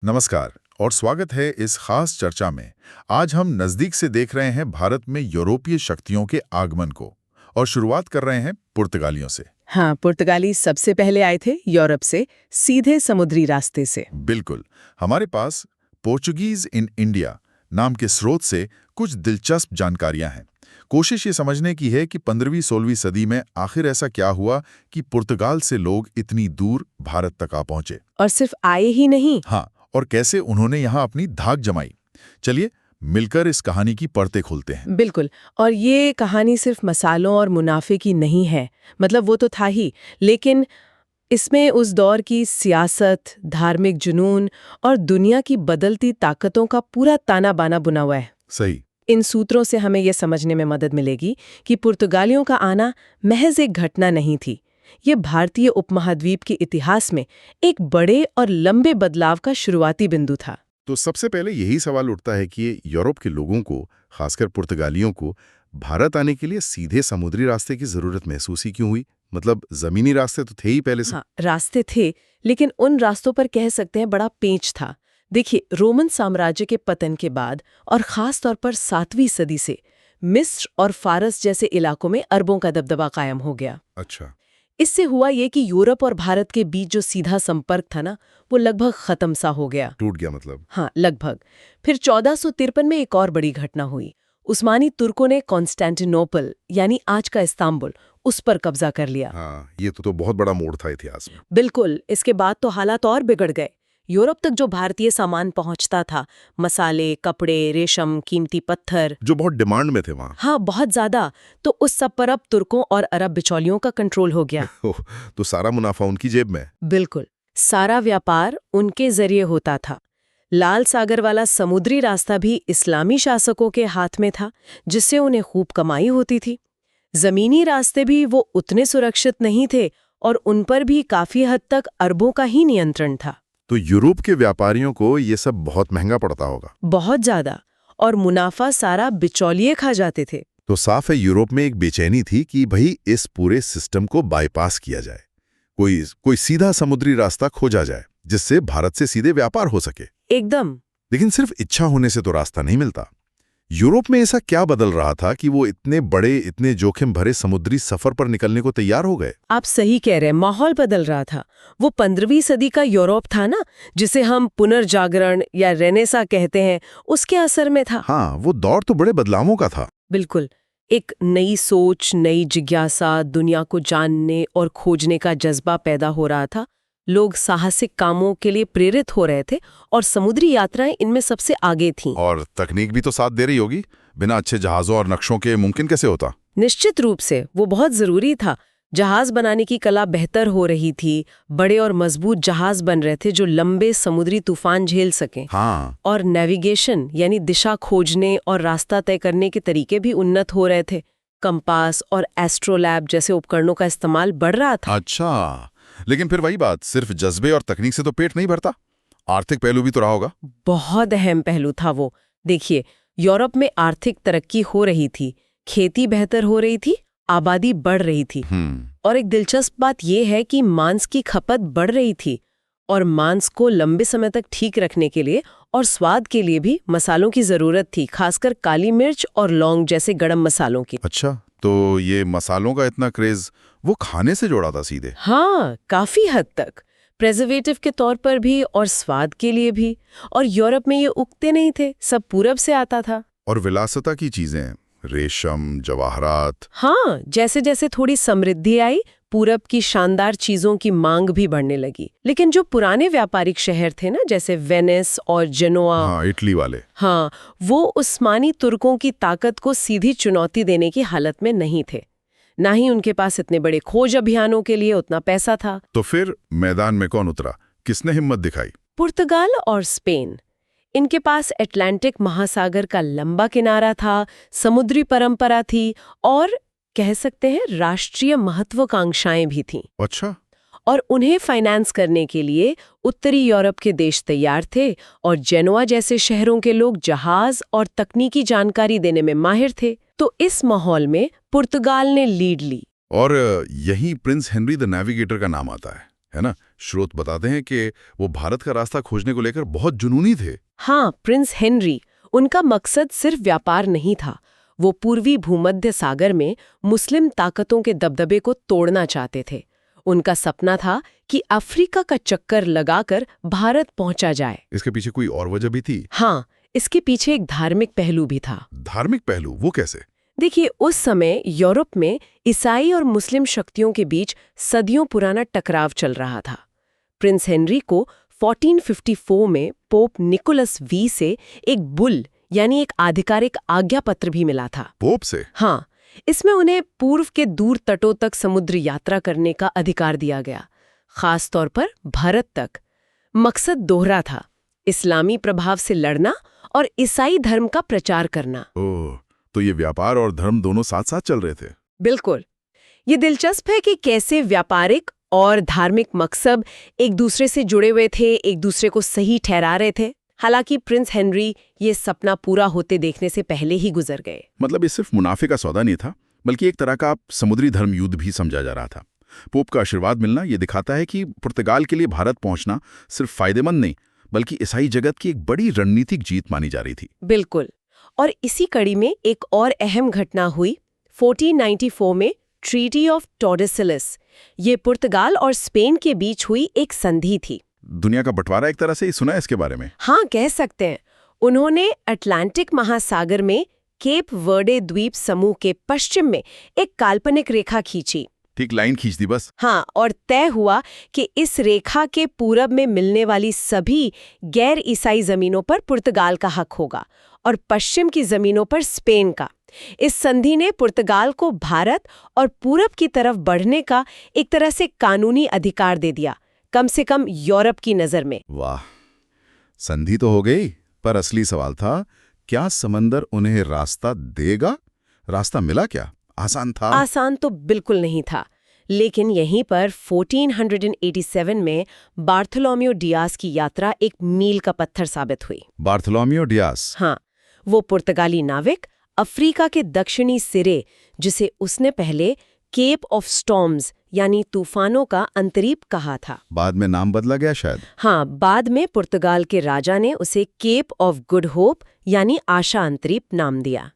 नमस्कार और स्वागत है इस खास चर्चा में। आज हम नजदीक से देख रहे हैं भारत में यूरोपीय शक्तियों के आगमन को और शुरुआत कर रहे हैं पुर्तगालियों से। हाँ, पुर्तगाली सबसे पहले आए थे यूरोप से, सीधे समुद्री रास्ते से। बिल्कुल। हमारे पास पोर्चुगीज इन इंडिया नाम के स्रोत से कुछ दिलचस्प जानकारियां हैं। कोशिश ये समझने की है कि 15वीं-16वीं सदी में आखिर ऐसा क्या हुआ कि पुर्तगाल से लोग इतनी दूर भारत तक आ पहुंचे। और सिर्फ आए ही नहीं। हाँ, और कैसे उन्होंने यहाँ अपनी धाक जमाई। चलिए मिलकर इस कहानी की परतें खोलते हैं। बिल्कुल। और ये कहानी सिर्फ मसालों और मुनाफे की नहीं है, मतलब वो तो था ही, लेकिन इसमें उस दौर की सियासत, धार्मिक जुनून और दुनिया की बदलती ताकतों का पूरा ताना बाना बुना हुआ है। सही। इन सूत्रों से हमें यह समझने में मदद मिलेगी कि पुर्तगालियों का आना महज एक घटना नहीं थी। ये भारतीय उपमहाद्वीप के इतिहास में एक बड़े और लंबे बदलाव का शुरुआती बिंदु था। तो सबसे पहले यही सवाल उठता है कि यूरोप के लोगों को, खासकर पुर्तगालियों को, भारत आने के लिए सीधे समुद्री रास्ते की जरूरत महसूस ही क्यों हुई? मतलब जमीनी रास्ते तो थे ही पहले से। हाँ, रास्ते थे, लेकिन उन रास्तों पर कह सकते हैं बड़ा पेंच था। देखिए, रोमन साम्राज्य के पतन के बाद और खास तौर पर 7वीं सदी से मिस्र और फारस जैसे इलाकों में अरबों का दबदबा कायम हो गया। अच्छा। इससे हुआ ये कि यूरोप और भारत के बीच जो सीधा संपर्क था ना, वो लगभग खत्म सा हो गया। टूट गया मतलब। हाँ, लगभग। फिर 1453 में एक और बड़ी घटना हुई। उस्मानी तुर्कों ने कॉन्स्टेंटिनोपल यानी आज का इस्तांबुल उस पर कब्जा कर लिया। हाँ, ये तो बहुत बड़ा मोड़ था इतिहास में। बिल्कुल। इसके बाद तो हालात और बिगड़ गए। यूरोप तक जो भारतीय सामान पहुंचता था, मसाले, कपड़े, रेशम, कीमती पत्थर, जो बहुत डिमांड में थे वहाँ। हाँ, बहुत ज्यादा, तो उस सब पर अब तुर्कों और अरब बिचौलियों का कंट्रोल हो गया। तो सारा मुनाफा उनकी जेब में। बिल्कुल। सारा व्यापार उनके जरिए होता था। लाल सागर वाला समुद्री रास्ता भी इस्लामी शासकों के हाथ में था, जिससे उन्हें खूब कमाई होती थी। जमीनी रास्ते भी वो उतने सुरक्षित नहीं थे और उन पर भी काफी हद तक अरबों का ही नियंत्रण था। तो यूरोप के व्यापारियों को ये सब बहुत महंगा पड़ता होगा। बहुत ज्यादा। और मुनाफा सारा बिचौलिए खा जाते थे। तो साफ है यूरोप में एक बेचैनी थी कि भाई इस पूरे सिस्टम को बाईपास किया जाए, कोई सीधा समुद्री रास्ता खोजा जाए जिससे भारत से सीधे व्यापार हो सके। एकदम। लेकिन सिर्फ इच्छा होने से तो रास्ता नहीं मिलता। यूरोप में ऐसा क्या बदल रहा था कि वो इतने बड़े, इतने जोखिम भरे समुद्री सफर पर निकलने को तैयार हो गए? आप सही कह रहे हैं, माहौल बदल रहा था। वो 15वीं सदी का यूरोप था ना, जिसे हम पुनर्जागरण या रेनेसा कहते हैं, उसके असर में था। हाँ, वो दौर तो बड़े बदलावों का था। बिल्कुल। एक नई सोच, नई जिज्ञासा, दुनिया को जानने और खोजने का जज्बा पैदा हो रहा था। लोग साहसिक कामों के लिए प्रेरित हो रहे थे और समुद्री यात्राएं इनमें सबसे आगे थीं। और तकनीक भी तो साथ दे रही होगी। बिना अच्छे जहाजों और नक्शों के मुमकिन कैसे होता? निश्चित रूप से वो बहुत जरूरी था। जहाज बनाने की कला बेहतर हो रही थी। बड़े और मजबूत जहाज बन रहे थे जो लंबे समुद्री तूफान झेल सकें। हाँ। और नेविगेशन यानी दिशा खोजने और रास्ता तय करने के तरीके भी उन्नत हो रहे थे। कंपास और एस्ट्रोलैब जैसे उपकरणों का इस्तेमाल बढ़ रहा था। अच्छा, लेकिन फिर वही बात, सिर्फ जज्बे और तकनीक से तो पेट नहीं भरता। आर्थिक पहलू भी तो रहा होगा। बहुत अहम पहलू था वो। देखिए, यूरोप में आर्थिक तरक्की हो रही थी, खेती बेहतर हो रही थी, आबादी बढ़ रही थी। और एक दिलचस्प बात यह है कि मांस की खपत बढ़ रही थी और मांस को लंबे समय तक ठीक रखने के लिए और स्वाद के लिए भी मसालों की जरूरत थी, खासकर काली मिर्च और लौंग जैसे गरम मसालों की। अच्छा, तो ये मसालों का इतना क्रेज वो खाने से जोड़ा था सीधे? हाँ, काफी हद तक। प्रेजर्वेटिव के तौर पर भी और स्वाद के लिए भी। और यूरोप में ये उगते नहीं थे, सब पूरब से आता था। और विलासिता की चीजें, रेशम, जवाहरात। हाँ, जैसे जैसे थोड़ी समृद्धि आई, पूरब की शानदार चीजों की मांग भी बढ़ने लगी। लेकिन जो पुराने व्यापारिक शहर थे ना, जैसे वेनिस और जेनोआ, हाँ, इटली वाले, हाँ, वो उस्मानी तुर्कों की ताकत को सीधी चुनौती देने की हालत में नहीं थे। ना ही उनके पास इतने बड़े खोज अभियानों के लिए उतना पैसा था। तो फिर मैदान में कौन उतरा? किसने हिम्मत दिखाई? पुर्तगाल और स्पेन। इनके पास अटलांटिक महासागर का लंबा किनारा था, समुद्री परंपरा थी और कह सकते हैं राष्ट्रीय महत्वाकांक्षाएं भी थीं। अच्छा। और उन्हें फाइनेंस करने के लिए उत्तरी यूरोप के देश तैयार थे और जेनोआ जैसे शहरों के लोग जहाज और तकनीकी जानकारी देने में माहिर थे। तो इस माहौल में पुर्तगाल ने लीड ली। और यही प्रिंस हेनरी द नेविगेटर का नाम आता है ना, स्रोत बताते हैं कि वो भारत का रास्ता खोजने को लेकर बहुत जुनूनी थे। हाँ, प्रिंस हेनरी, उनका मकसद सिर्फ व्यापार नहीं था। वो पूर्वी भूमध्य सागर में मुस्लिम ताकतों के दबदबे को तोड़ना चाहते थे। उनका सपना था कि अफ्रीका का चक्कर लगाकर भारत पहुंचा जाए। इसके पीछे कोई और वजह भी थी? हाँ, इसके पीछे एक धार्मिक पहलू भी था। धार्मिक पहलू? वो कैसे? देखिए, उस समय यूरोप में ईसाई और मुस्लिम शक्तियों के बीच सदियों पुराना टकराव चल रहा था। प्रिंस हेनरी को 1454 में पोप निकोलस वी से एक बुल यानी एक आधिकारिक आज्ञा पत्र भी मिला था। पोप से? हाँ, इसमें उन्हें पूर्व के दूर तटों तक समुद्र यात्रा करने का अधिकार दिया गया, खास तौर पर भारत तक। मकसद दोहरा था, इस्लामी प्रभाव से लड़ना और ईसाई धर्म का प्रचार करना। ओह, तो ये व्यापार और धर्म दोनों साथ साथ चल रहे थे। बिल्कुल। ये दिलचस्प है कि कैसे व्यापारिक और धार्मिक मकसद एक दूसरे से जुड़े हुए थे, एक दूसरे को सही ठहरा रहे थे। हालांकि प्रिंस हेनरी ये सपना पूरा होते देखने से पहले ही गुजर गए। मतलब ये सिर्फ मुनाफे का सौदा नहीं था, बल्कि एक तरह का समुद्री धर्म युद्ध भी समझा जा रहा था। पोप का आशीर्वाद मिलना ये दिखाता है कि पुर्तगाल के लिए भारत पहुंचना सिर्फ फायदेमंद नहीं, बल्कि ईसाई जगत की एक बड़ी रणनीतिक जीत मानी जा रही थी। बिल्कुल। और इसी कड़ी में एक और अहम घटना हुई 1494 में, ट्रीटी ऑफ टॉर्डेसिलस। ये पुर्तगाल और स्पेन के बीच हुई एक संधि थी। दुनिया का बंटवारा एक तरह से ही सुना है इसके बारे में। हाँ, कह सकते हैं। उन्होंने अटलांटिक महासागर में केप वर्डे द्वीप समूह के पश्चिम में एक काल्पनिक रेखा खींची। ठीक लाइन खींच दी बस। हाँ, और तय हुआ कि इस रेखा के पूरब में मिलने वाली सभी गैर ईसाई जमीनों पर पुर्तगाल का हक होगा और पश्चिम की जमीनों पर स्पेन का। इस संधि ने पुर्तगाल को भारत और पूरब की तरफ बढ़ने का एक तरह से कानूनी अधिकार दे दिया, कम से कम यूरोप की नजर में। वाह, संधि तो हो गई, पर असली सवाल था, क्या समंदर उन्हें रास्ता देगा? रास्ता मिला क्या? आसान था? आसान तो बिल्कुल नहीं था, लेकिन यहीं पर 1487 में बार्थोलोमेओ डियास की यात्रा एक मील का पत्थर साबित हुई। बार्थोलोमेओ डियास? हाँ, वो पुर्तगाली नाविक अफ्रीका के दक्षिणी सिरे, जिसे उसने पहले केप ऑफ स्टॉर्म्स यानी तूफानों का अंतरीप कहा था। बाद में नाम बदला गया शायद। हाँ, बाद में पुर्तगाल के राजा ने उसे केप ऑफ गुड होप यानी आशा अंतरीप नाम दिया।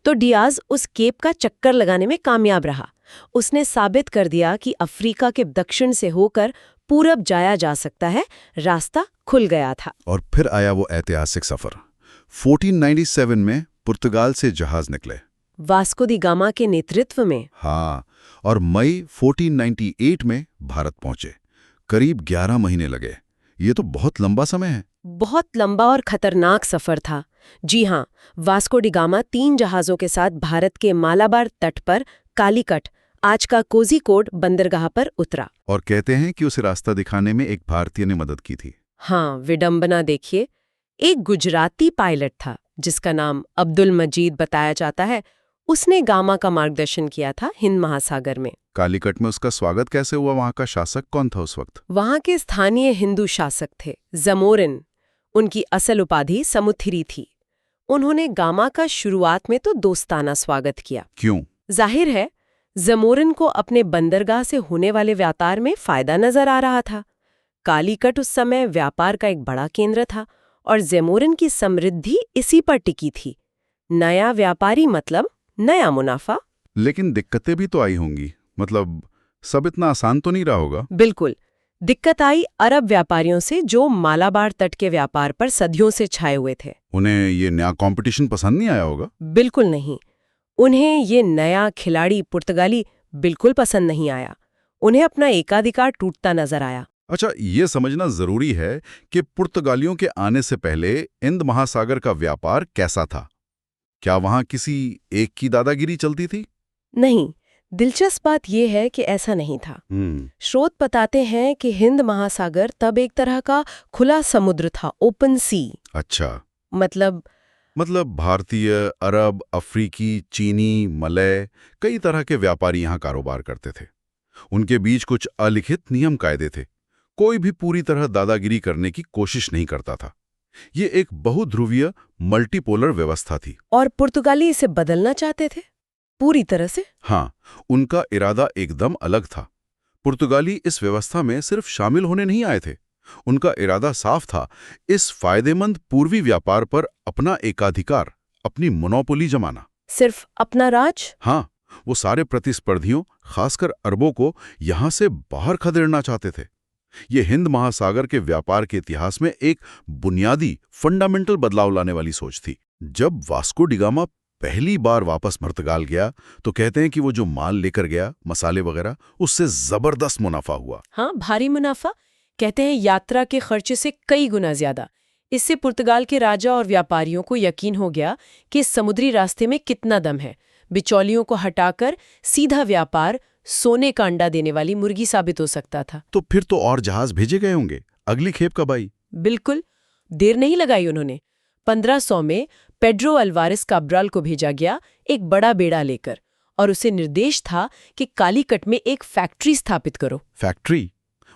तो डियाज उस केप का चक्कर लगाने में कामयाब रहा। उसने साबित कर दिया कि अफ्रीका के दक्षिण से होकर पूरब जाया जा सकता है, रास्ता खुल गया था। और फिर आया वो ऐतिहासिक सफर। 1497 में पुर्तगाल से जहाज निकले, वास्को दी गामा के नेतृत्व में। हाँ, और मई 1498 में भारत पहुंचे। करीब 11 महीने लगे। ये तो बहुत लंबा समय है। बहुत लंबा और खतरनाक सफर था। जी हाँ, वास्को डी गामा 3 जहाज़ों के साथ भारत के मालाबार तट पर कालीकट, आज का कोझिकोड बंदरगाह पर उतरा। और कहते हैं कि उसे रास्ता दिखाने में एक भारतीय ने मदद की थी। हाँ, विडंबना देखिए, एक गुजराती पायलट था जिसका नाम अब्दुल मजीद बताया जाता है। उसने गामा का मार्गदर्शन किया था हिंद महासागर में। कालीकट में उसका स्वागत कैसे हुआ? वहां का शासक कौन था उस वक्त? वहां के स्थानीय हिंदू शासक थे, जमोरिन। उनकी असल उपाधि समुथिरी थी। उन्होंने गामा का शुरुआत में तो दोस्ताना स्वागत किया। क्यों? जाहिर है, जमोरिन को अपने बंदरगाह से होने वाले व्यापार में फायदा नजर आ रहा था। कालीकट उस समय व्यापार का एक बड़ा केंद्र था और जमोरिन की समृद्धि इसी पर टिकी थी। नया व्यापारी मतलब नया मुनाफा। लेकिन दिक्कतें भी तो आई होंगी, मतलब सब इतना आसान तो नहीं रहा होगा। बिल्कुल, दिक्कत आई अरब व्यापारियों से जो मालाबार तट के व्यापार पर सदियों से छाए हुए थे। उन्हें ये नया कंपटीशन पसंद नहीं आया होगा। बिल्कुल नहीं। उन्हें ये नया खिलाड़ी पुर्तगाली बिल्कुल पसंद नहीं आया। उन्हें अपना एकाधिकार टूटता नजर आया। अच्छा, ये समझना जरूरी है कि पुर्तगालियों के आने से पहले हिंद महासागर का व्यापार कैसा था? क्या वहां किसी एक की दादागिरी चलती थी? नहीं, दिलचस्प बात यह है कि ऐसा नहीं था। स्रोत बताते हैं कि हिंद महासागर तब एक तरह का खुला समुद्र था, ओपन सी। अच्छा, मतलब भारतीय, अरब, अफ्रीकी, चीनी, मलय, कई तरह के व्यापारी यहाँ कारोबार करते थे। उनके बीच कुछ अलिखित नियम कायदे थे। कोई भी पूरी तरह दादागिरी करने की कोशिश नहीं करता था। ये एक बहुध्रुवीय मल्टीपोलर व्यवस्था थी। और पुर्तगाली इसे बदलना चाहते थे पूरी तरह से। हाँ, उनका इरादा एकदम अलग था। पुर्तगाली इस व्यवस्था में सिर्फ शामिल होने नहीं आए थे। उनका इरादा साफ था, इस फायदेमंद पूर्वी व्यापार पर अपना एकाधिकार, अपनी मोनोपोली जमाना। सिर्फ अपना राज? हाँ, वो सारे प्रतिस्पर्धियों, खासकर अरबों को यहां से बाहर खदेड़ना चाहते थे। ये हिंद महासागर के व्यापार के इतिहास में एक बुनियादी, फंडामेंटल बदलाव लाने वाली सोच थी। जब वास्को डी गामा पहली बार वापस पुर्तगाल गया तो कहते हैं कि वो जो माल लेकर गया, मसाले वगैरह, उससे जबरदस्त मुनाफा हुआ। हाँ, भारी मुनाफा। कहते हैं यात्रा के खर्चे से कई गुना ज्यादा। इससे पुर्तगाल के राजा और व्यापारियों को यकीन हो गया कि इस समुद्री रास्ते में कितना दम है। बिचौलियों को हटाकर सीधा व्यापार सोने का अंडा देने वाली मुर्गी साबित हो सकता था। तो फिर तो और जहाज भेजे गए होंगे। अगली खेप कब आई? बिल्कुल, देर नहीं लगाई उन्होंने। 1500 में पेड्रो अल्वारेस काब्राल को भेजा गया एक बड़ा बेड़ा लेकर, और उसे निर्देश था कि कालीकट में एक फैक्ट्री स्थापित करो। फैक्ट्री?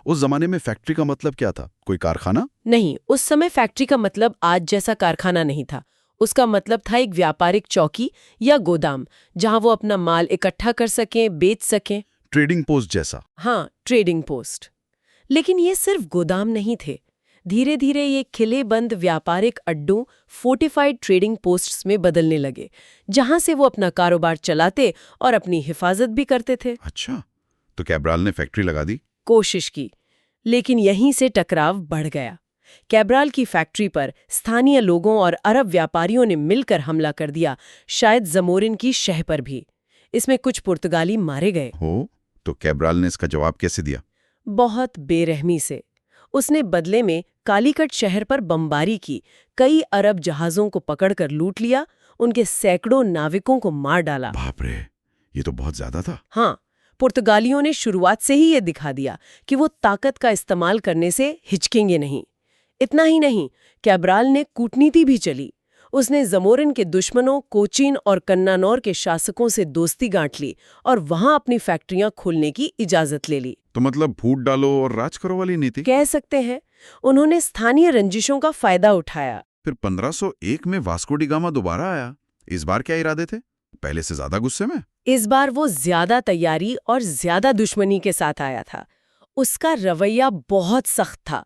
उस जमाने में फैक्ट्री का मतलब क्या था? कोई कारखाना? नहीं, उस समय फैक्ट्री का मतलब आज जैसा कारखाना नहीं था। उसका मतलब था एक व्यापारिक चौकी या गोदाम, जहां वो अपना माल इकट्ठा कर सकें, बेच सकें। ट्रेडिंग पोस्ट जैसा? हाँ, ट्रेडिंग पोस्ट। लेकिन ये सिर्फ गोदाम नहीं थे। धीरे धीरे ये किले बंद व्यापारिक अड्डों, फोर्टिफाइड ट्रेडिंग पोस्ट्स में बदलने लगे, जहां से वो अपना कारोबार चलाते और अपनी हिफाजत भी करते थे। अच्छा, तो कैब्राल ने फैक्ट्री लगा दी? कोशिश की, लेकिन यहीं से टकराव बढ़ गया। कैब्राल की फैक्ट्री पर स्थानीय लोगों और अरब व्यापारियों ने मिलकर हमला कर दिया, शायद जमोरिन की शह पर भी। इसमें कुछ पुर्तगाली मारे गए। हो, तो कैब्राल ने इसका जवाब कैसे दिया? बहुत बेरहमी से। उसने बदले में कालीकट शहर पर बमबारी की, कई अरब जहाज़ों को पकड़कर लूट लिया, उनके सैकड़ों नाविकों को मार डाला। बाप रे, ये तो बहुत ज्यादा था। हाँ, पुर्तगालियों ने शुरुआत से ही ये दिखा दिया कि वो ताकत का इस्तेमाल करने से हिचकेंगे नहीं। इतना ही नहीं, कैब्राल ने कूटनीति भी चली। उसने जमोरिन के दुश्मनों कोचीन और कन्नानौर के शासकों से दोस्ती गांठ ली और वहां अपनी फैक्ट्रियां खोलने की इजाजत ले ली। तो मतलब फूट डालो और राज करो वाली नीति? कह सकते हैं। उन्होंने स्थानीय रंजिशों का फायदा उठाया। फिर 1501 में वास्को डी गामा दोबारा आया। इस बार क्या इरादे थे? पहले से ज्यादा गुस्से में? इस बार वो ज्यादा तैयारी और ज्यादा दुश्मनी के साथ आया था। उसका रवैया बहुत सख्त था।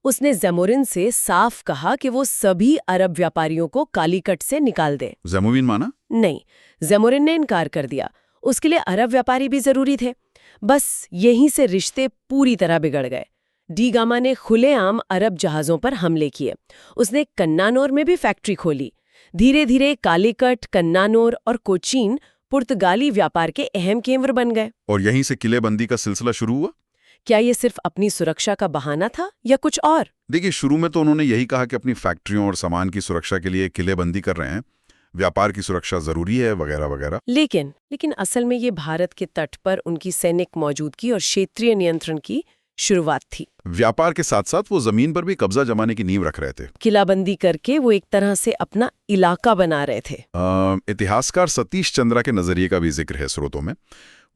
उसने जमोरिन से साफ कहा कि वो सभी अरब व्यापारियों को कालीकट से निकाल दे। जमोरिन माना? नहीं, जमोरिन ने इनकार कर दिया। उसके लिए अरब व्यापारी भी जरूरी थे। बस यहीं से रिश्ते पूरी तरह बिगड़ गए। डी गामा ने खुलेआम अरब जहाज़ों पर हमले किए। उसने कन्नानौर में भी फैक्ट्री खोली। धीरे धीरे कालीकट, कन्नानौर और कोचीन पुर्तगाली व्यापार के अहम केंद्र बन गए। और यहीं से किलेबंदी का सिलसिला शुरू हुआ? क्या ये सिर्फ अपनी सुरक्षा का बहाना था या कुछ और? देखिए, शुरू में तो उन्होंने यही कहा कि अपनी फैक्ट्रियों और सामान की सुरक्षा के लिए किलेबंदी कर रहे हैं, व्यापार की सुरक्षा जरूरी है, वगैरह वगैरह। लेकिन असल में ये भारत के तट पर उनकी सैनिक मौजूदगी और क्षेत्रीय नियंत्रण की शुरुआत थी। व्यापार के साथ साथ वो जमीन पर भी कब्जा जमाने की नींव रख रहे थे। किलाबंदी करके वो एक तरह से अपना इलाका बना रहे थे। इतिहासकार सतीश चंद्रा के नजरिए का भी जिक्र है स्रोतों में।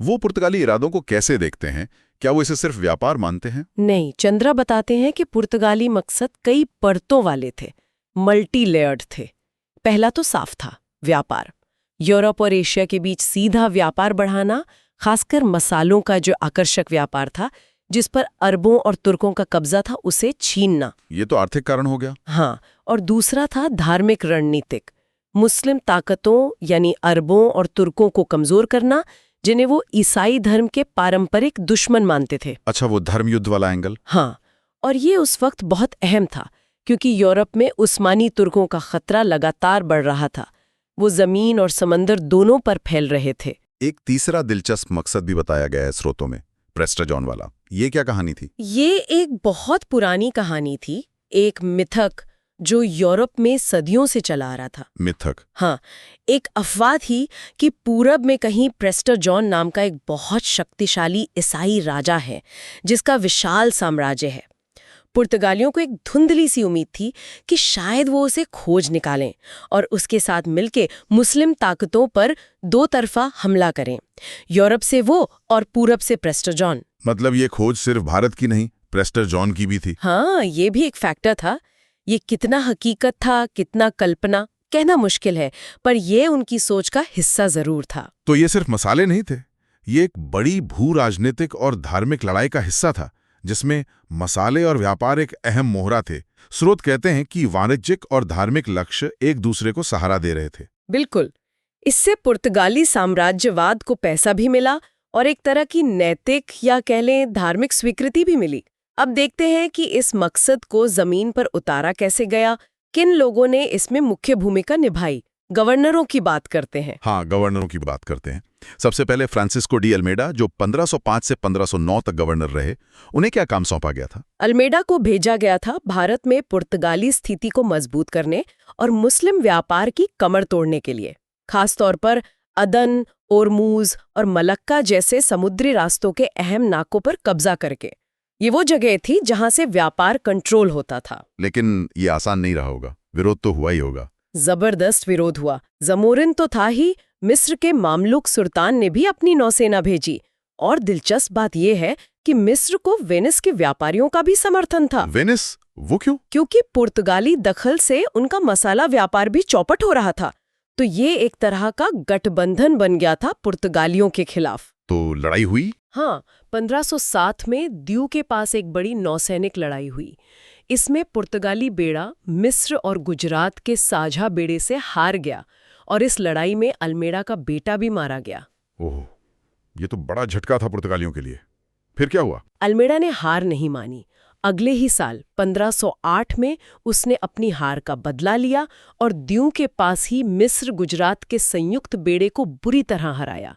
वो पुर्तगाली इरादों को कैसे देखते हैं? क्या वो इसे सिर्फ व्यापार मानते हैं? नहीं, चंद्रा बताते हैं कि पुर्तगाली मकसद कई परतों वाले थे, मल्टी लेयर्ड थे। पहला तो साफ था, व्यापार। यूरोप और एशिया के बीच सीधा व्यापार बढ़ाना, खासकर मसालों का जो आकर्षक व्यापार था, जिस पर अरबों और तुर्कों का कब्जा था, उसे छीनना। ये तो आर्थिक कारण हो गया। हाँ, और दूसरा था धार्मिक रणनीतिक। मुस्लिम ताकतों यानी अरबों और तुर्कों को कमजोर करना, जिन्हें वो ईसाई धर्म के पारंपरिक दुश्मन मानते थे। अच्छा, वो धर्मयुद्ध वाला एंगल। हाँ, और ये उस वक्त बहुत अहम था, क्योंकि यूरोप में उस्मानी तुर्कों का खतरा लगातार बढ़ रहा था। वो जमीन और समंदर दोनों पर फैल रहे थे। एक तीसरा दिलचस्प मकसद भी बताया गया है स्रोतों में, प्रेस्टर जॉन वाला। ये क्या कहानी थी? ये एक बहुत पुरानी कहानी थी, एक मिथक जो यूरोप में सदियों से चला आ रहा था। मिथक? हाँ, एक अफवाह थी कि पूरब में कहीं प्रेस्टर जॉन नाम का एक बहुत शक्तिशाली ईसाई राजा है, जिसका विशाल साम्राज्य है। पुर्तगालियों को एक धुंधली सी उम्मीद थी कि शायद वो उसे खोज निकालें और उसके साथ मिलके मुस्लिम ताकतों पर दो तरफा हमला करें, यूरोप से वो और पूरब से प्रेस्टर जॉन। मतलब ये खोज सिर्फ भारत की नहीं, प्रेस्टर जॉन की भी थी। हाँ, ये भी एक फैक्टर था। ये कितना हकीकत था, कितना कल्पना, कहना मुश्किल है, पर ये उनकी सोच का हिस्सा जरूर था। तो ये सिर्फ मसाले नहीं थे, ये एक बड़ी भू राजनीतिक और धार्मिक लड़ाई का हिस्सा था, जिसमें मसाले और व्यापार एक अहम मोहरा थे। स्रोत कहते हैं कि वाणिज्यिक और धार्मिक लक्ष्य एक दूसरे को सहारा दे रहे थे। बिल्कुल। इससे पुर्तगाली साम्राज्यवाद को पैसा भी मिला और एक तरह की नैतिक या कह लें धार्मिक स्वीकृति भी मिली। अब देखते हैं कि इस मकसद को जमीन पर उतारा कैसे गया, किन लोगों ने इसमें मुख्य भूमिका निभाई। गवर्नरों की बात करते हैं। हाँ, गवर्नरों की बात करते हैं। सबसे पहले फ्रांसिस्को डी अल्मेडा, जो 1505 से 1509 तक गवर्नर रहे, उन्हें क्या काम सौंपा गया था? अल्मेडा को भेजा गया था भारत में पुर्तगाली स्थिति को मजबूत करने और मुस्लिम व्यापार की कमर तोड़ने के लिए, खासतौर पर अदन, ओरमूज और मलक्का जैसे समुद्री रास्तों के अहम नाकों पर कब्जा करके। ये वो जगह थी जहां से व्यापार कंट्रोल होता था। लेकिन ये आसान नहीं रहा होगा, विरोध तो हुआ ही होगा। जबरदस्त विरोध हुआ। जमोरिन तो था ही, मिस्र के मामलुक सुल्तान ने भी अपनी नौसेना भेजी। और दिलचस्प बात यह है कि मिस्र को वेनिस के व्यापारियों का भी समर्थन था। वेनिस? वो क्यों? क्योंकि पुर्तगाली दखल से उनका मसाला व्यापार भी चौपट हो रहा था। तो ये एक तरह का गठबंधन बन गया था पुर्तगालियों के खिलाफ। तो लड़ाई हुई? हाँ, 1507 में द्यू के पास एक बड़ी नौसैनिक लड़ाई हुई। इसमें पुर्तगाली बेड़ा मिस्र और गुजरात के साझा बेड़े से हार गया और इस लड़ाई में अल्मेडा का बेटा भी मारा गया। ओह, ये तो बड़ा झटका था पुर्तगालियों के लिए। फिर क्या हुआ? अल्मेडा ने हार नहीं मानी। अगले ही साल 1508 में उसने अपनी हार का बदला लिया और द्यू के पास ही मिस्र गुजरात के संयुक्त बेड़े को बुरी तरह हराया।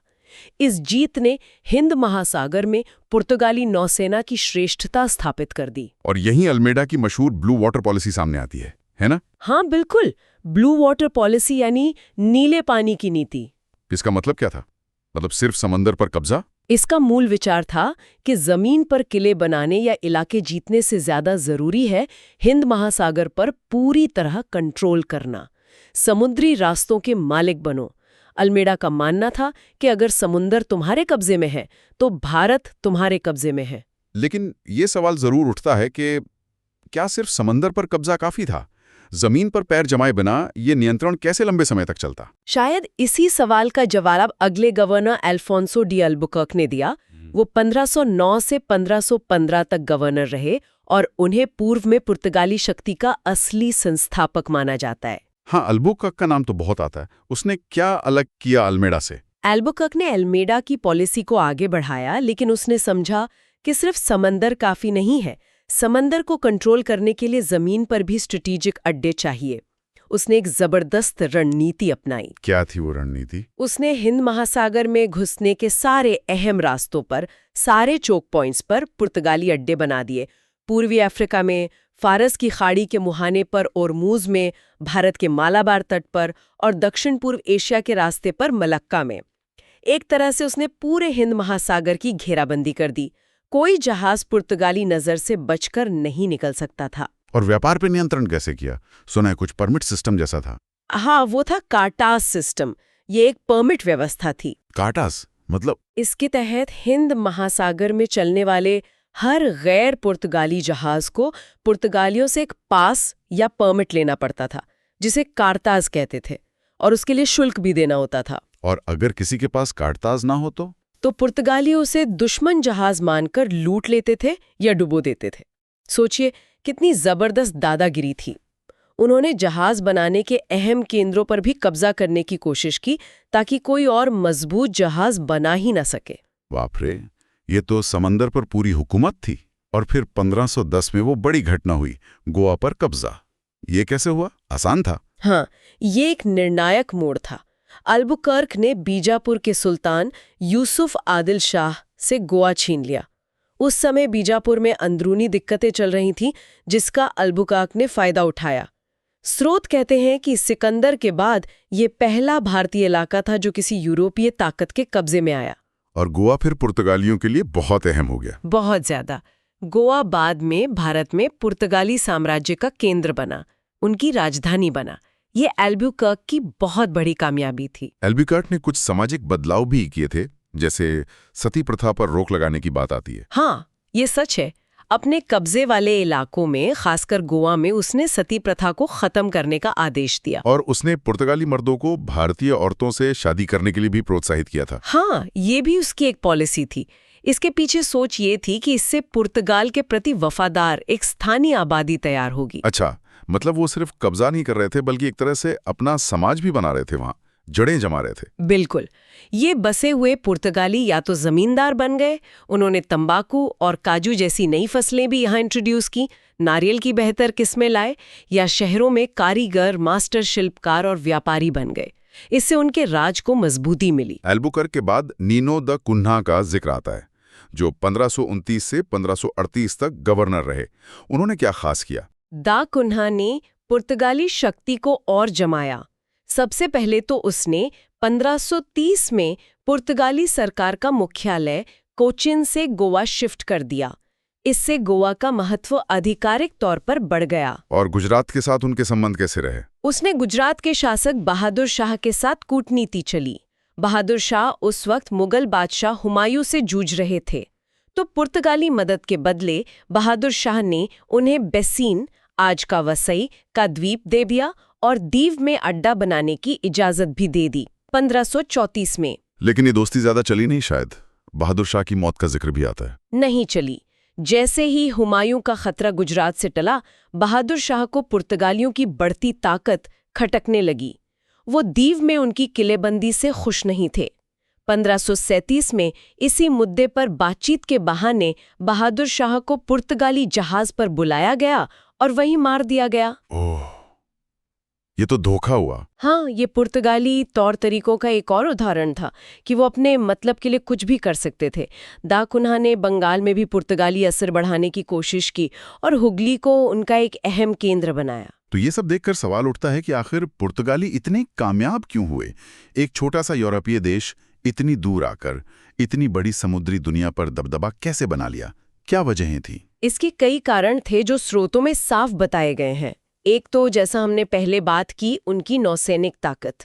इस जीत ने हिंद महासागर में पुर्तगाली नौसेना की श्रेष्ठता स्थापित कर दी। और यहीं अल्मेडा की मशहूर ब्लू वाटर पॉलिसी सामने आती है ना? हाँ बिल्कुल, ब्लू वाटर पॉलिसी यानी नीले पानी की नीति। इसका मतलब क्या था? मतलब सिर्फ समंदर पर कब्जा? इसका मूल विचार था कि जमीन पर किले बनाने या इलाके जीतने से ज्यादा जरूरी है हिंद महासागर पर पूरी तरह कंट्रोल करना। समुद्री रास्तों के मालिक बनो। अल्मेडा का मानना था कि अगर समुंदर तुम्हारे कब्जे में है तो भारत तुम्हारे कब्जे में है। लेकिन ये सवाल जरूर उठता है कि क्या सिर्फ समंदर पर कब्जा काफी था? जमीन पर पैर जमाए बिना ये नियंत्रण कैसे लंबे समय तक चलता? शायद इसी सवाल का जवाब अगले गवर्नर अल्फोंसो डी अल्बुकर्क ने दिया। वो 1509 से 1515 तक गवर्नर रहे और उन्हें पूर्व में पुर्तगाली शक्ति का असली संस्थापक माना जाता है। हाँ, अल्बुकर्क का नाम तो बहुत आता है। उसने क्या अलग किया अल्मेडा से? अल्बुकर्क ने अल्मेडा की पॉलिसी को आगे बढ़ाया, लेकिन उसने समझा कि सिर्फ समंदर काफी नहीं है। समंदर को कंट्रोल करने के लिए जमीन पर भी स्ट्रेटेजिक अड्डे चाहिए। उसने एक जबरदस्त रणनीति अपनाई। क्या थी वो रणनीति? उसने हिंद महासागर में घुसने के सारे अहम रास्तों पर, सारे चोक पॉइंट्स पर पुर्तगाली अड्डे बना दिए। पूर्वी अफ्रीका में, फारस की खाड़ी के मुहाने पर ओरमूज में, भारत के मालाबार तट पर और दक्षिण पूर्व एशिया के रास्ते पर मलक्का में। एक तरह से उसने पूरे हिंद महासागर की घेराबंदी कर दी। कोई जहाज पुर्तगाली नजर से बचकर नहीं निकल सकता था। और व्यापार पर नियंत्रण कैसे किया? सुना है कुछ परमिट सिस्टम जैसा था। हाँ, वो था कार्टास सिस्टम। ये एक परमिट व्यवस्था थी। कार्टास मतलब? इसके तहत हिंद महासागर में चलने वाले हर गैर पुर्तगाली जहाज को पुर्तगालियों से एक पास या परमिट लेना पड़ता था, जिसे कार्ताज कहते थे, और उसके लिए शुल्क भी देना होता था। और अगर किसी के पास कार्ताज ना हो तो पुर्तगाली उसे दुश्मन जहाज मानकर लूट लेते थे या डुबो देते थे। सोचिए कितनी जबरदस्त दादागिरी थी। उन्होंने जहाज बनाने के अहम केंद्रों पर भी कब्जा करने की कोशिश की ताकि कोई और मजबूत जहाज बना ही न सके। बाप रे, ये तो समंदर पर पूरी हुकूमत थी। और फिर 1510 में वो बड़ी घटना हुई, गोवा पर कब्जा। ये कैसे हुआ? आसान था? हाँ, ये एक निर्णायक मोड़ था। अल्बुकर्क ने बीजापुर के सुल्तान यूसुफ आदिल शाह से गोवा छीन लिया। उस समय बीजापुर में अंदरूनी दिक्कतें चल रही थीं, जिसका अल्बुकर्क ने फायदा उठाया। स्रोत कहते हैं कि सिकंदर के बाद ये पहला भारतीय इलाका था जो किसी यूरोपीय ताकत के कब्जे में आया। और गोवा फिर पुर्तगालियों के लिए बहुत अहम हो गया। बहुत ज्यादा। गोवा बाद में भारत में पुर्तगाली साम्राज्य का केंद्र बना, उनकी राजधानी बना। ये अल्बुकर्क की बहुत बड़ी कामयाबी थी। अल्बुकर्क ने कुछ सामाजिक बदलाव भी किए थे, जैसे सती प्रथा पर रोक लगाने की बात आती है। हाँ, ये सच है। अपने कब्जे वाले इलाकों में, खासकर गोवा में, उसने सती प्रथा को खत्म करने का आदेश दिया। और उसने पुर्तगाली मर्दों को भारतीय औरतों से शादी करने के लिए भी प्रोत्साहित किया था। हाँ, ये भी उसकी एक पॉलिसी थी। इसके पीछे सोच ये थी कि इससे पुर्तगाल के प्रति वफादार एक स्थानीय आबादी तैयार होगी। अच्छा, मतलब वो सिर्फ कब्जा नहीं कर रहे थे बल्कि एक तरह से अपना समाज भी बना रहे थे, वहां जड़ें जमा रहे थे। बिल्कुल। ये बसे हुए पुर्तगाली या तो जमींदार बन गए, उन्होंने तंबाकू और काजू जैसी नई फसलें भी यहाँ इंट्रोड्यूस की, नारियल की बेहतर किस्में लाए, या शहरों में कारीगर, मास्टर शिल्पकार और व्यापारी बन गए। इससे उनके राज को मजबूती मिली। एल्बुकर्क के बाद नीनो द कुन्हा का जिक्र आता है, जो 1529 से 1538 तक गवर्नर रहे। उन्होंने क्या खास किया? दा कुन्हा ने पुर्तगाली शक्ति को और जमाया। सबसे पहले तो उसने 1530 में पुर्तगाली सरकार का मुख्यालय कोचिन से गोवा शिफ्ट कर दिया। इससे गोवा का महत्व आधिकारिक तौर पर बढ़ गया। और गुजरात के साथ उनके संबंध कैसे रहे? उसने गुजरात के शासक बहादुर शाह के साथ कूटनीति चली। बहादुर शाह उस वक्त मुगल बादशाह हुमायूं से जूझ रहे थे, तो पुर्तगाली मदद के बदले बहादुर शाह ने उन्हें बेसीन, आज का वसई, का द्वीप दे दिया और दीव में अड्डा बनाने की इजाजत भी दे दी 1534 में। लेकिन ये दोस्ती ज्यादा चली नहीं शायद। बहादुर शाह की मौत का जिक्र भी आता है। नहीं चली। जैसे ही हुमायूं का खतरा गुजरात से टला, बहादुर शाह को पुर्तगालियों की बढ़ती ताकत खटकने लगी। वो दीव में उनकी किलेबंदी से खुश नहीं थे। 1537 में इसी मुद्दे पर बातचीत के बहाने बहादुर शाह को पुर्तगाली जहाज पर बुलाया गया और वहीं मार दिया गया। ओह, ये तो धोखा हुआ। हाँ, ये पुर्तगाली तौर तरीकों का एक और उदाहरण था कि वो अपने मतलब के लिए कुछ भी कर सकते थे। दा कुन्हा ने बंगाल में भी पुर्तगाली असर बढ़ाने की कोशिश की और हुगली को उनका एक अहम केंद्र बनाया। तो ये सब देखकर सवाल उठता है कि आखिर पुर्तगाली इतने कामयाब क्यों हुए? एक छोटा सा यूरोपीय देश इतनी दूर आकर इतनी बड़ी समुद्री दुनिया पर दबदबा कैसे बना लिया? क्या वजहें थी? इसके कई कारण थे जो स्रोतों में साफ बताए गए हैं। एक तो, जैसा हमने पहले बात की, उनकी नौसैनिक ताकत।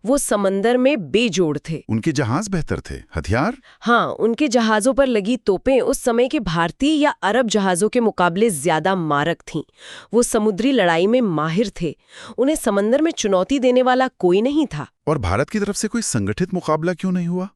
वो समंदर में बेजोड़ थे। उनके जहाज बेहतर थे, हथियार? हाँ, उनके जहाजों पर लगी तोपें उस समय के भारतीय या अरब जहाजों के मुकाबले ज्यादा मारक थीं। वो समुद्री लड़ाई में माहिर थे। उन्हें समंदर में चुनौती देने वाला कोई नहीं था। और भारत की तरफ से कोई संगठित मुकाबला क्यों नहीं हुआ?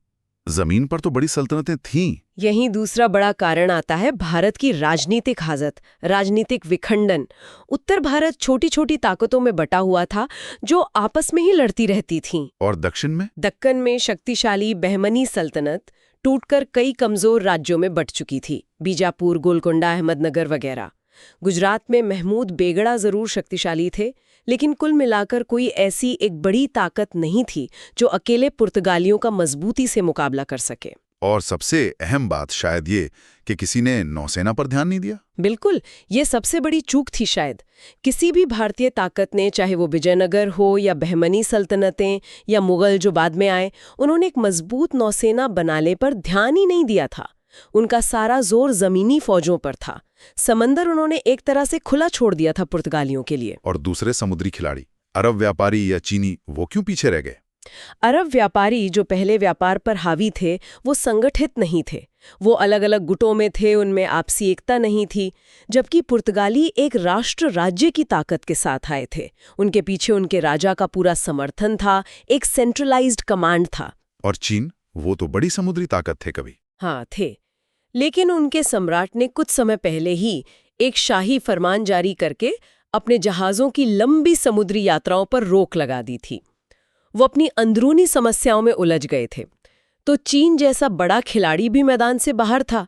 जमीन पर तो बड़ी सल्तनतें थीं। यही दूसरा बड़ा कारण आता है भारत की राजनीतिक हाजत, राजनीतिक विखंडन। उत्तर भारत छोटी छोटी ताकतों में बटा हुआ था जो आपस में ही लड़ती रहती थीं। और दक्षिण में? दक्कन में शक्तिशाली बहमनी सल्तनत टूटकर कई कमजोर राज्यों में बट चुकी थी, बीजापुर, गोलकोंडा, अहमदनगर वगैरह। गुजरात में महमूद बेगड़ा जरूर शक्तिशाली थे, लेकिन कुल मिलाकर कोई ऐसी एक बड़ी ताकत नहीं थी जो अकेले पुर्तगालियों का मजबूती से मुकाबला कर सके। और सबसे अहम बात शायद ये कि किसी ने नौसेना पर ध्यान नहीं दिया। बिल्कुल, ये सबसे बड़ी चूक थी शायद। किसी भी भारतीय ताकत ने, चाहे वो विजयनगर हो या बहमनी सल्तनतें या मुगल जो बाद में आए, उन्होंने एक मजबूत नौसेना बनाने पर ध्यान ही नहीं दिया था। उनका सारा जोर जमीनी फौजों पर था। समंदर उन्होंने एक तरह से खुला छोड़ दिया था पुर्तगालियों के लिए। और दूसरे समुद्री खिलाड़ी, अरब व्यापारी या चीनी, वो क्यों पीछे रह गए? अरब व्यापारी जो पहले व्यापार पर हावी थे, वो संगठित नहीं थे। वो अलग अलग गुटों में थे, उनमें आपसी एकता नहीं थी। जबकि पुर्तगाली एक राष्ट्र राज्य की ताकत के साथ आए थे। उनके पीछे उनके राजा का पूरा समर्थन था, एक सेंट्रलाइज्ड कमांड था। और चीन, वो तो बड़ी समुद्री ताकत थे कभी। हाँ, थे। लेकिन उनके सम्राट ने कुछ समय पहले ही एक शाही फरमान जारी करके अपने जहाज़ों की लंबी समुद्री यात्राओं पर रोक लगा दी थी। वो अपनी अंदरूनी समस्याओं में उलझ गए थे। तो चीन जैसा बड़ा खिलाड़ी भी मैदान से बाहर था।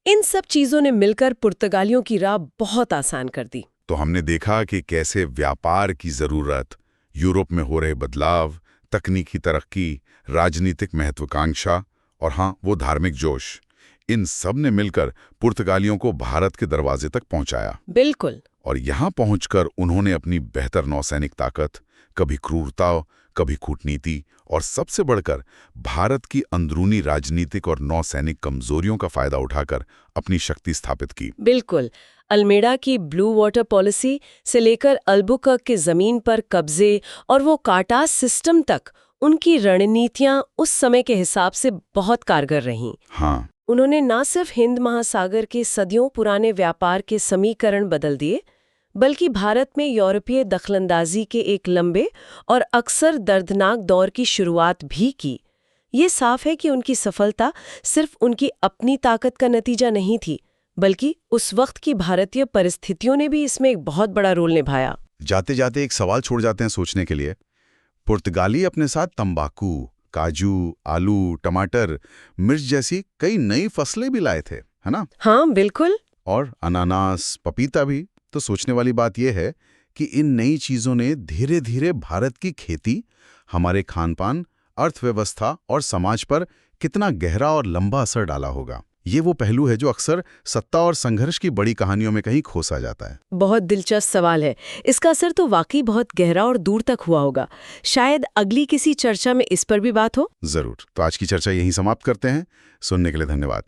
इन सब चीज़ों ने मिलकर पुर्तगालियों की राह बहुत आसान कर दी। तो हमने देखा कि कैसे व्यापार की जरूरत, यूरोप में हो रहे बदलाव, तकनीकी तरक्की, राजनीतिक महत्वाकांक्षा और हाँ, वो धार्मिक जोश, इन सब ने मिलकर पुर्तगालियों को भारत के दरवाजे तक पहुंचाया। बिल्कुल। और यहाँ पहुंचकर उन्होंने अपनी बेहतर नौसैनिक ताकत, कभी क्रूरता, कभी कूटनीति और सबसे बढ़कर भारत की अंदरूनी राजनीतिक और नौसैनिक कमजोरियों का फायदा उठाकर अपनी शक्ति स्थापित की। बिल्कुल। अल्मेडा की ब्लू वाटर पॉलिसी से लेकर अल्बुकर्क की जमीन पर कब्जे और वो काटास सिस्टम तक, उनकी रणनीतियां उस समय के हिसाब से बहुत कारगर रहीं। हाँ। उन्होंने न सिर्फ हिंद महासागर के सदियों पुराने व्यापार के समीकरण बदल दिए, बल्कि भारत में यूरोपीय दखलंदाजी के एक लंबे और अक्सर दर्दनाक दौर की शुरुआत भी की। ये साफ है कि उनकी सफलता सिर्फ उनकी अपनी ताकत का नतीजा नहीं थी, बल्कि उस वक्त की भारतीय परिस्थितियों ने भी इसमें एक बहुत बड़ा रोल निभाया। जाते जाते एक सवाल छोड़ जाते हैं सोचने के लिए। पुर्तगाली अपने साथ तंबाकू, काजू, आलू, टमाटर, मिर्च जैसी कई नई फसलें भी लाए थे, है ना? हाँ, बिल्कुल। और अनानास, पपीता भी। तो सोचने वाली बात यह है कि इन नई चीजों ने धीरे धीरे भारत की खेती, हमारे खानपान, अर्थव्यवस्था और समाज पर कितना गहरा और लंबा असर डाला होगा। ये वो पहलू है जो अक्सर सत्ता और संघर्ष की बड़ी कहानियों में कहीं खोसा जाता है। बहुत दिलचस्प सवाल है। इसका असर तो वाकई बहुत गहरा और दूर तक हुआ होगा। शायद अगली किसी चर्चा में इस पर भी बात हो। जरूर। तो आज की चर्चा यहीं समाप्त करते हैं। सुनने के लिए धन्यवाद।